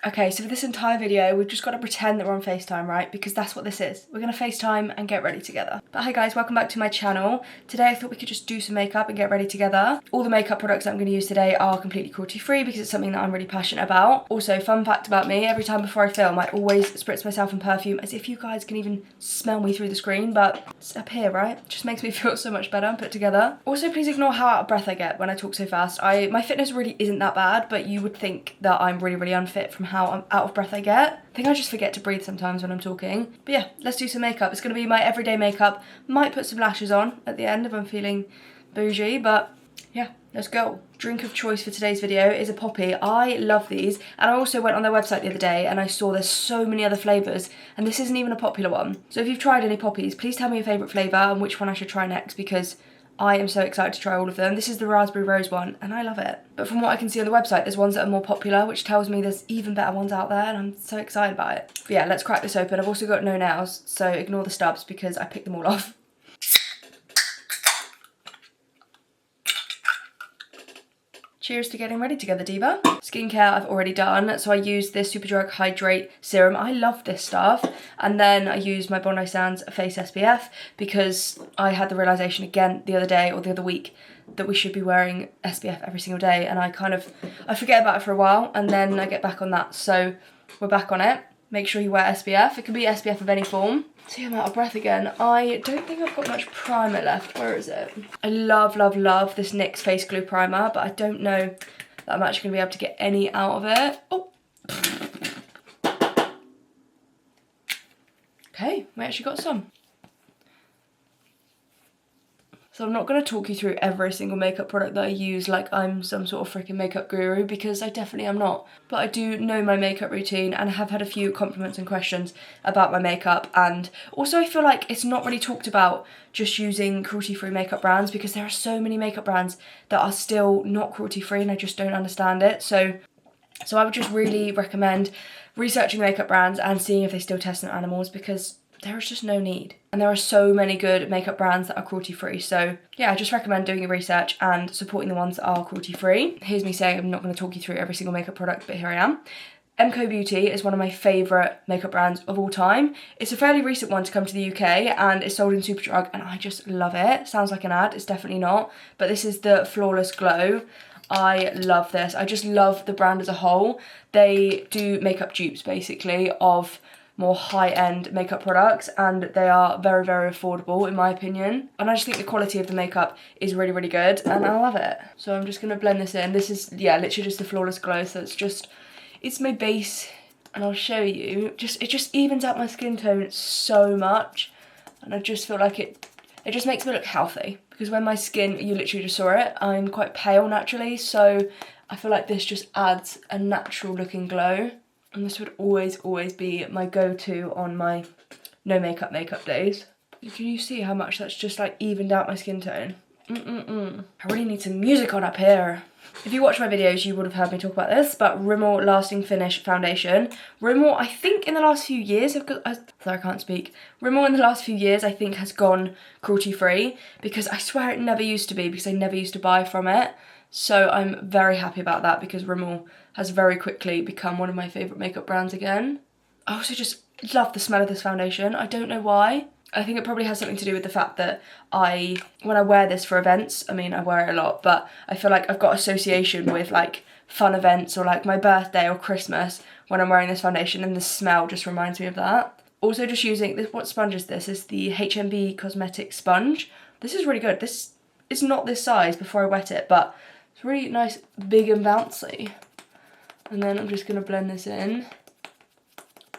Okay, so for this entire video, we've just got to pretend that we're on FaceTime, right? Because that's what this is. We're going to FaceTime and get ready together. But hi guys, welcome back to my channel. Today I thought we could just do some makeup and get ready together. All the makeup products that I'm going to use today are completely cruelty-free because it's something that I'm really passionate about. Also, fun fact about me, every time before I film, I always spritz myself in perfume as if you guys can even smell me through the screen, but it's up here, right? It just makes me feel so much better and put together. Also, please ignore how out of breath I get when I talk so fast. My fitness really isn't that bad, but you would think that I'm really unfit from how out of breath I get. I think I just forget to breathe sometimes when I'm talking. But yeah, let's do some makeup. It's going to be my everyday makeup. Might put some lashes on at the end if I'm feeling bougie, but yeah, let's go. Drink of choice for today's video is a poppy. I love these, and I also went on their website the other day and I saw there's so many other flavours, and this isn't even a popular one. So if you've tried any poppies, please tell me your favourite flavour and which one I should try next, because I am so excited to try all of them. This is the raspberry rose one, and I love it. But from what I can see on the website, there's ones that are more popular, which tells me there's even better ones out there, and I'm so excited about it. But yeah, let's crack this open. I've also got no nails, so ignore the stubs because I picked them all off. Cheers to getting ready together, Diva. Skincare I've already done, so I used this Superdrug Hydrate Serum. I love this stuff. And then I used my Bondi Sands Face SPF because I had the realisation again the other day or the other week that we should be wearing SPF every single day, and I forget about it for a while and then I get back on that. So we're back on it. Make sure you wear SPF. It can be SPF of any form. See, I'm out of breath again. I don't think I've got much primer left. Where is it? I love this NYX Face Glue Primer, but I don't know that I'm actually going to be able to get any out of it. Oh. Okay, we actually got some. So I'm not going to talk you through every single makeup product that I use like I'm some sort of freaking makeup guru, because I definitely am not. But I do know my makeup routine and have had a few compliments and questions about my makeup, and also I feel like it's not really talked about just using cruelty-free makeup brands, because there are so many makeup brands that are still not cruelty-free and I just don't understand it. So I would just really recommend researching makeup brands and seeing if they still test on animals, because there is just no need. And there are so many good makeup brands that are cruelty-free. So yeah, I just recommend doing your research and supporting the ones that are cruelty-free. Here's me saying I'm not going to talk you through every single makeup product, but here I am. MCO Beauty is one of my favourite makeup brands of all time. It's a fairly recent one to come to the UK and it's sold in Superdrug, and I just love it. Sounds like an ad, it's definitely not. But this is the Flawless Glow. I love this. I just love the brand as a whole. They do makeup dupes basically of more high-end makeup products, and they are very affordable in my opinion, and I just think the quality of the makeup is really good and I love it. So I'm just going to blend this in. This is, yeah, literally just the Flawless Glow, so it's my base, and I'll show you. It just evens out my skin tone so much, and I just feel like it just makes me look healthy, because when my skin, you literally just saw it, I'm quite pale naturally, so I feel like this just adds a natural looking glow. And this would always be my go-to on my no makeup days. Can you see how much that's just like evened out my skin tone? I really need some music on up here. If you watch my videos, you would have heard me talk about this, but Rimmel Lasting Finish Foundation. Rimmel, I think in the last few years, Rimmel in the last few years, I think has gone cruelty-free, because I swear it never used to be, because I never used to buy from it. So I'm very happy about that, because Rimmel has very quickly become one of my favourite makeup brands again. I also just love the smell of this foundation. I don't know why. I think it probably has something to do with the fact that when I wear this for events, I mean I wear it a lot, but I feel like I've got association with like fun events or like my birthday or Christmas when I'm wearing this foundation, and the smell just reminds me of that. Also just using this, what sponge is this? It's the HMB Cosmetics sponge. This is really good. This is not this size before I wet it, but it's really nice, big and bouncy. And then I'm just going to blend this in.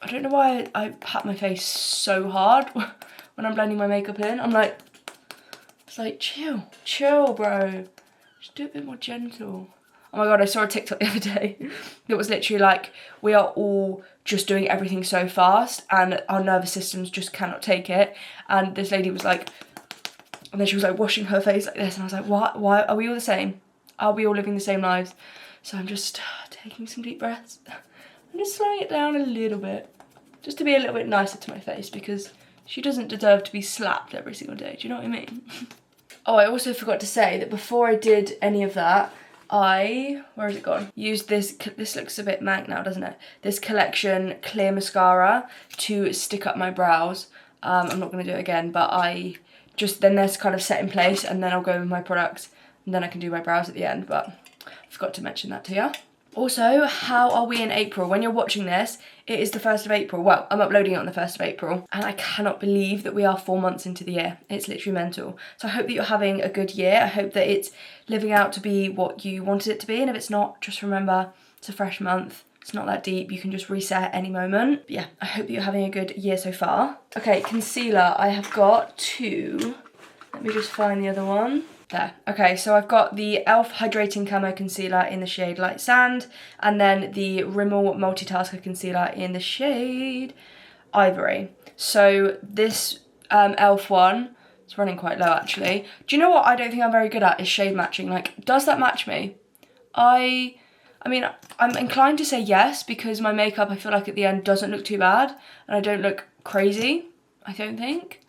I don't know why I pat my face so hard when I'm blending my makeup in. It's like, chill bro. Just do it a bit more gentle. Oh my god, I saw a TikTok the other day. It was literally like, we are all just doing everything so fast and our nervous systems just cannot take it. And this lady was like, and then she was like washing her face like this, and I was like, why are we all the same? Are we all living the same lives? So I'm just taking some deep breaths. I'm just slowing it down a little bit, just to be a little bit nicer to my face, because she doesn't deserve to be slapped every single day, do you know what I mean? Oh, I also forgot to say that before I did any of that, where has it gone? Used this looks a bit mank now, doesn't it? This Collection clear mascara to stick up my brows. I'm not going to do it again, but then they're kind of set in place, and then I'll go with my products, and then I can do my brows at the end, but I forgot to mention that to you. Also, how are we in April? When you're watching this, it is the 1st of April. Well, I'm uploading it on the 1st of April, and I cannot believe that we are 4 months into the year. It's literally mental. So I hope that you're having a good year. I hope that it's living out to be what you wanted it to be, and if it's not, just remember it's a fresh month. It's not that deep. You can just reset at any moment. But yeah, I hope that you're having a good year so far. Okay, concealer. I have got 2. Let me just find the other one. There. Okay, so I've got the e.l.f. Hydrating Camo Concealer in the shade Light Sand, and then the Rimmel Multitasker Concealer in the shade Ivory. So this e.l.f. one, it's running quite low actually. Do you know what I don't think I'm very good at is shade matching? Like, does that match me? I mean, I'm inclined to say yes, because my makeup, I feel like at the end doesn't look too bad, and I don't look crazy, I don't think.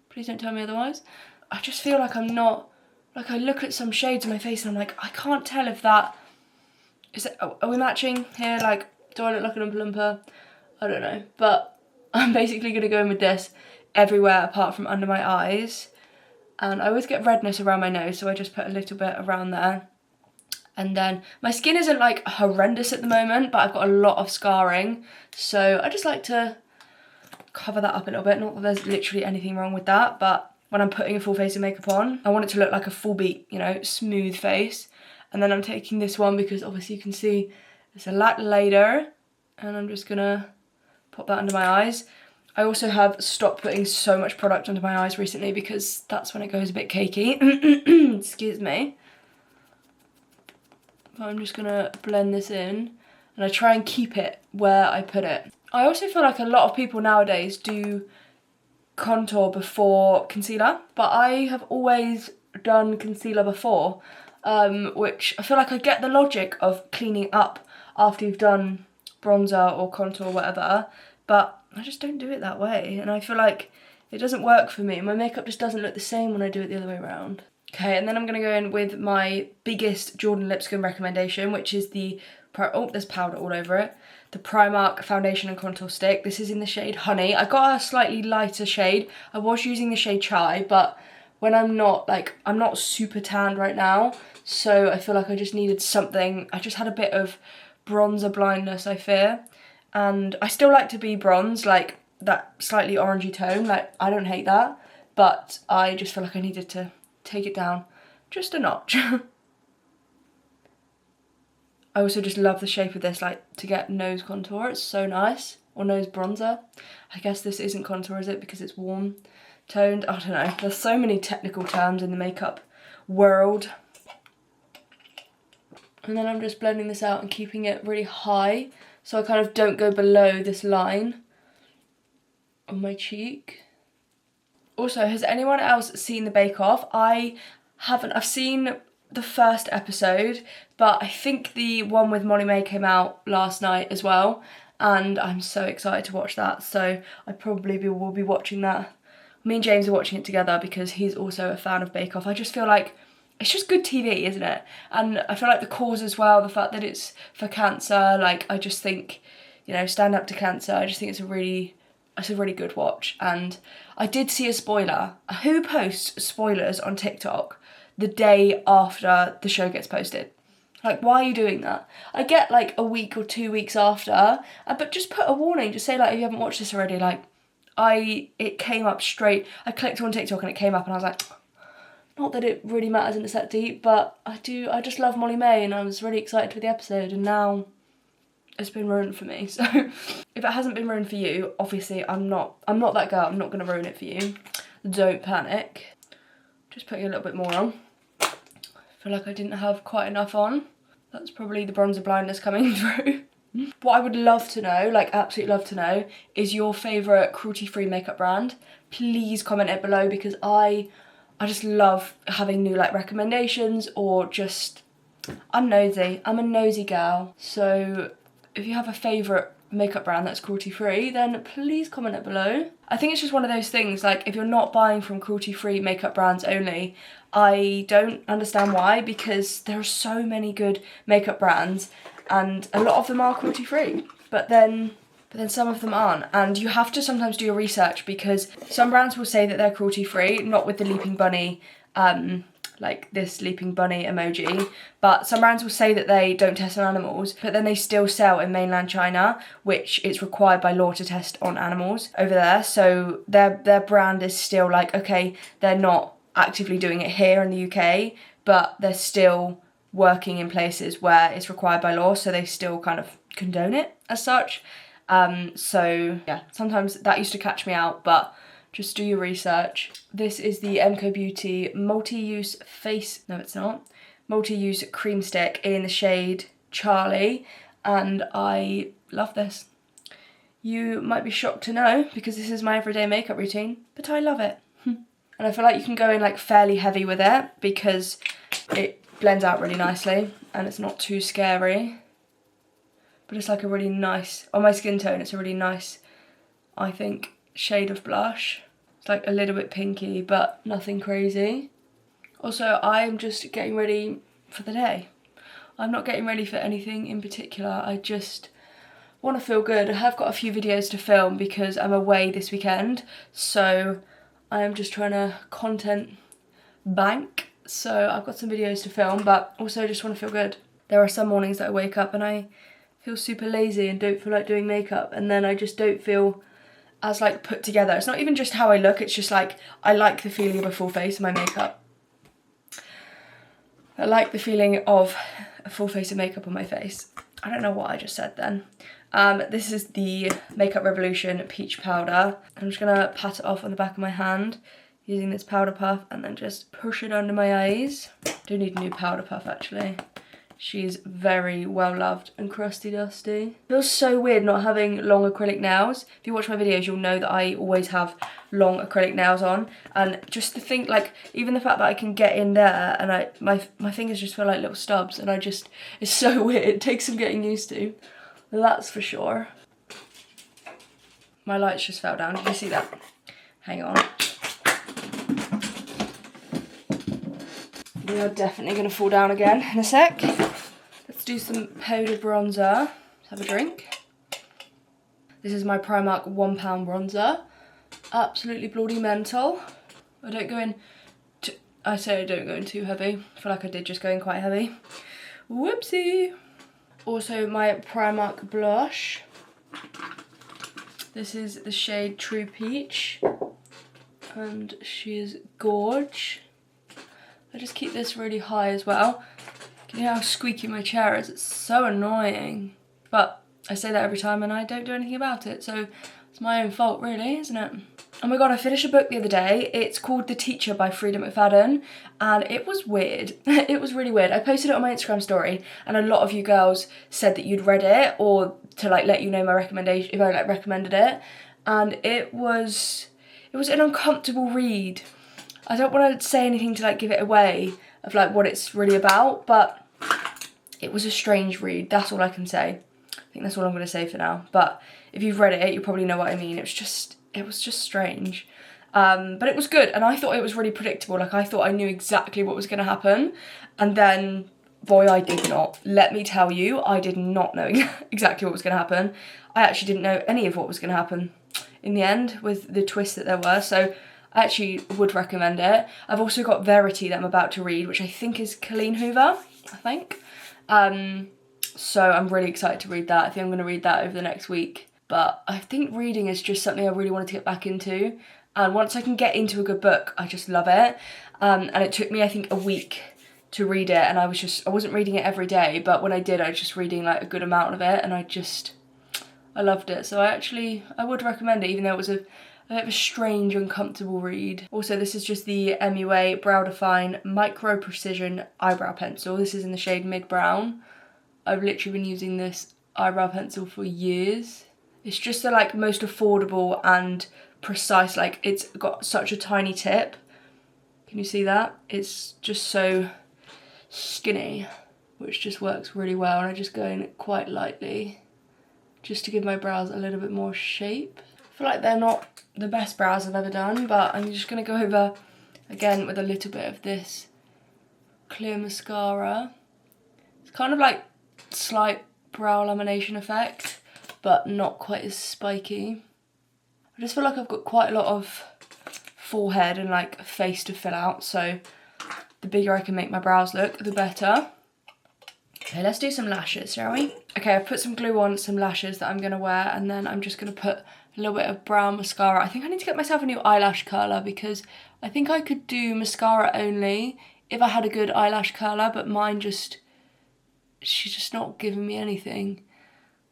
Please don't tell me otherwise. I just feel like I'm not, like I look at some shades in my face and I'm like, I can't tell if that, are we matching here? Like, do I look like an Oompa Loompa? I don't know, but I'm basically going to go in with this everywhere apart from under my eyes. And I always get redness around my nose, so I just put a little bit around there. And then my skin isn't like horrendous at the moment, but I've got a lot of scarring, so I just like to cover that up a little bit. Not that there's literally anything wrong with that, but when I'm putting a full face of makeup on, I want it to look like a full beat, you know, smooth face. And then I'm taking this one because obviously you can see it's a lot lighter, and I'm just gonna pop that under my eyes. I also have stopped putting so much product under my eyes recently because that's when it goes a bit cakey. Excuse me. But I'm just gonna blend this in, and I try and keep it where I put it. I also feel like a lot of people nowadays do contour before concealer, but I have always done concealer before, which I feel like I get the logic of cleaning up after you've done bronzer or contour or whatever, but I just don't do it that way, and I feel like it doesn't work for me. My makeup just doesn't look the same when I do it the other way around. Okay, and then I'm going to go in with my biggest Jordan Lipscomb recommendation, which is the, oh, there's powder all over it, the Primark Foundation and Contour Stick. This is in the shade Honey. I got a slightly lighter shade. I was using the shade Chai, but when I'm not super tanned right now, so I feel like I just needed something. I just had a bit of bronzer blindness, I fear. And I still like to be bronze, like that slightly orangey tone. Like, I don't hate that, but I just feel like I needed to take it down just a notch. I also just love the shape of this, like to get nose contour, it's so nice, or nose bronzer. I guess this isn't contour, is it, because it's warm toned? I don't know, there's so many technical terms in the makeup world. And then I'm just blending this out and keeping it really high, so I kind of don't go below this line on my cheek. Also, has anyone else seen the Bake Off? I haven't. I've seen the first episode, but I think the one with Molly May came out last night as well, and I'm so excited to watch that, so I probably will be watching that. Me and James are watching it together because he's also a fan of Bake Off. I just feel like it's just good TV, isn't it? And I feel like the cause as well, the fact that it's for cancer, like I just think, you know, stand up to cancer, I just think it's a really good watch. And I did see a spoiler. Who posts spoilers on TikTok the day after the show gets posted? Like, why are you doing that? I get like a week or 2 weeks after, but just put a warning, just say like, if you haven't watched this already, like, it came up straight, I clicked on TikTok and it came up and I was like, not that it really matters and it's that deep, but I just love Molly May and I was really excited for the episode, and now it's been ruined for me. So if it hasn't been ruined for you, obviously I'm not that girl, I'm not going to ruin it for you. Don't panic. Just putting a little bit more on. I feel like I didn't have quite enough on. That's probably the bronzer blindness coming through. What I would love to know, like absolutely love to know, is your favourite cruelty-free makeup brand. Please comment it below, because I just love having new like recommendations, or just, I'm nosy. I'm a nosy gal. So if you have a favourite makeup brand that's cruelty free, then please comment it below. I think it's just one of those things, like if you're not buying from cruelty free makeup brands only, I don't understand why, because there are so many good makeup brands and a lot of them are cruelty free, but then some of them aren't, and you have to sometimes do your research, because some brands will say that they're cruelty free, not with the leaping bunny, like this leaping bunny emoji, but some brands will say that they don't test on animals, but then they still sell in mainland China, which it's required by law to test on animals over there. So their brand is still like, okay, they're not actively doing it here in the UK, but they're still working in places where it's required by law, so they still kind of condone it as such. So yeah, sometimes that used to catch me out, but just do your research. This is the MCO Beauty multi-use face, no it's not, multi-use cream stick in the shade Charlie, and I love this. You might be shocked to know, because this is my everyday makeup routine, but I love it. And I feel like you can go in like fairly heavy with it, because it blends out really nicely and it's not too scary. But it's like a really nice, on my skin tone, it's a really nice, I think, shade of blush. It's like a little bit pinky, but nothing crazy. Also, I'm just getting ready for the day. I'm not getting ready for anything in particular. I just want to feel good. I have got a few videos to film because I'm away this weekend, so I am just trying to content bank. So I've got some videos to film, but also just want to feel good. There are some mornings that I wake up and I feel super lazy and don't feel like doing makeup, and then I just don't feel as like put together. It's not even just how I look, it's just like I like the feeling of a full face in my makeup. I like the feeling of a full face of makeup on my face. I don't know what I just said then. This is the Makeup Revolution Peach Powder. I'm just gonna pat it off on the back of my hand using this powder puff and then just push it under my eyes. Do need a new powder puff actually. She's very well loved and crusty dusty. It feels so weird not having long acrylic nails. If you watch my videos, you'll know that I always have long acrylic nails on. And just to think, like, even the fact that I can get in there and my fingers just feel like little stubs, and it's so weird. It takes some getting used to. That's for sure. My lights just fell down. Did you see that? Hang on. They are definitely going to fall down again in a sec. Let's do some powdered bronzer. Let's have a drink. This is my Primark £1 bronzer. Absolutely bloody mental. I don't go in too heavy. I feel like I did just go in quite heavy. Whoopsie. Also my Primark blush. This is the shade True Peach. And she is gorge. I just keep this really high as well. Can you hear how squeaky my chair is? It's so annoying. But I say that every time and I don't do anything about it, so it's my own fault really, isn't it? Oh my god, I finished a book the other day. It's called The Teacher by Frida McFadden, and it was weird. It was really weird. I posted it on my Instagram story and a lot of you girls said that you'd read it, or to like let you know my recommendation, if I like recommended it. And it was an uncomfortable read. I don't want to say anything to like give it away of like what it's really about, but it was a strange read. That's all I can say. I think that's all I'm going to say for now. But if you've read it, you probably know what I mean. It was just strange. But it was good, and I thought it was really predictable. Like, I thought I knew exactly what was going to happen, and then, boy, I did not. Let me tell you, I did not know exactly what was going to happen. I actually didn't know any of what was going to happen in the end with the twists that there were, so I actually would recommend it. I've also got Verity that I'm about to read, which I think is Colleen Hoover, I think. So I'm really excited to read that. I think I'm going to read that over the next week. But I think reading is just something I really wanted to get back into. And once I can get into a good book, I just love it. And it took me, I think, a week to read it. And I wasn't reading it every day, but when I did, I was just reading like a good amount of it. And I loved it. So I would recommend it, even though it was a bit of a strange, uncomfortable read. Also, this is just the MUA Brow Define Micro Precision Eyebrow Pencil. This is in the shade Mid Brown. I've literally been using this eyebrow pencil for years. It's just the like most affordable and precise, like it's got such a tiny tip. Can you see that? It's just so skinny, which just works really well, and I just go in quite lightly. just to give my brows a little bit more shape. I feel like they're not the best brows I've ever done, but I'm just going to go over again with a little bit of this clear mascara. It's kind of like slight brow lamination effect, but not quite as spiky. I just feel like I've got quite a lot of forehead and like face to fill out, so the bigger I can make my brows look, the better. Okay, let's do some lashes, shall we? Okay, I've put some glue on some lashes that I'm going to wear, and then I'm just going to put a little bit of brown mascara. I think I need to get myself a new eyelash curler, because I think I could do mascara only if I had a good eyelash curler, but mine she's just not giving me anything.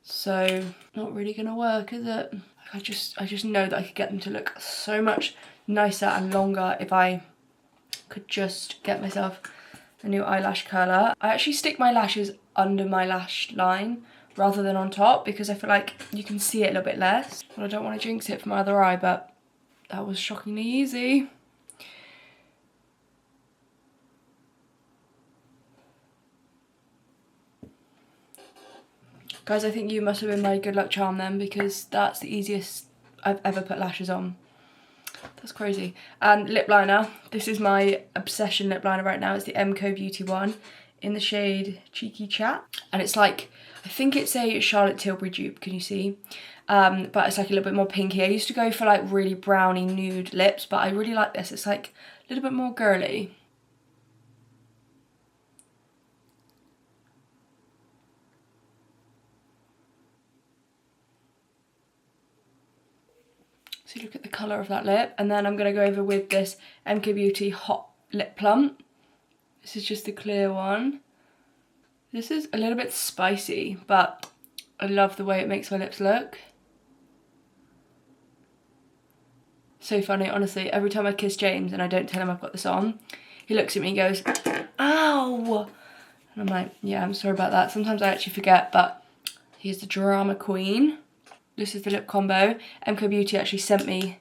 So, not really going to work, is it? I just know that I could get them to look so much nicer and longer if I could just get myself a new eyelash curler. I actually stick my lashes under my lash line rather than on top, because I feel like you can see it a little bit less. Well, I don't want to jinx it for my other eye, but that was shockingly easy. Guys, I think you must have been my good luck charm then, because that's the easiest I've ever put lashes on. That's crazy. And lip liner. This is my obsession lip liner right now. It's the MCO Beauty one in the shade Cheeky Chat. And it's like, I think it's a Charlotte Tilbury dupe, can you see? But it's like a little bit more pinky. I used to go for like really browny nude lips, but I really like this. It's like a little bit more girly. So look at the colour of that lip. And then I'm going to go over with this MK Beauty Hot Lip Plump. This is just the clear one. This is a little bit spicy, but I love the way it makes my lips look. So funny, honestly. Every time I kiss James and I don't tell him I've got this on, he looks at me and goes, ow! And I'm like, yeah, I'm sorry about that. Sometimes I actually forget, but he's the drama queen. This is the lip combo. MK Beauty actually sent me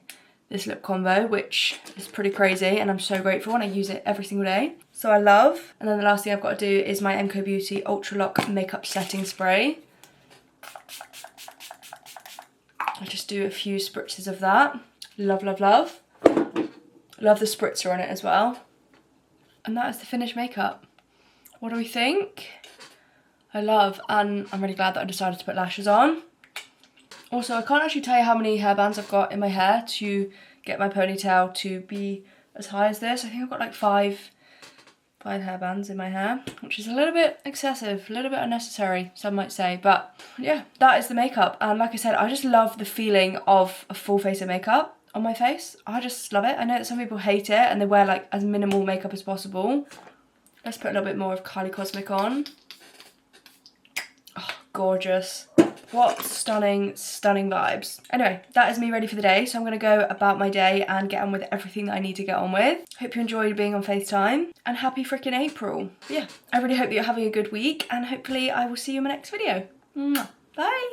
this lip combo, which is pretty crazy, and I'm so grateful, and I use it every single day. So I love. And then the last thing I've got to do is my MK Beauty Ultra Lock Makeup Setting Spray. I just do a few spritzes of that. Love, love, love. Love the spritzer on it as well. And that is the finished makeup. What do we think? I love, and I'm really glad that I decided to put lashes on. Also, I can't actually tell you how many hairbands I've got in my hair to get my ponytail to be as high as this. I think I've got like five hairbands in my hair, which is a little bit excessive, a little bit unnecessary, some might say. But yeah, that is the makeup. And like I said, I just love the feeling of a full face of makeup on my face. I just love it. I know that some people hate it and they wear like as minimal makeup as possible. Let's put a little bit more of Kylie Cosmic on. Oh, gorgeous. What stunning, stunning vibes. Anyway, that is me ready for the day. So I'm going to go about my day and get on with everything that I need to get on with. Hope you enjoyed being on FaceTime. And happy freaking April. But yeah, I really hope that you're having a good week. And hopefully I will see you in my next video. Mwah. Bye.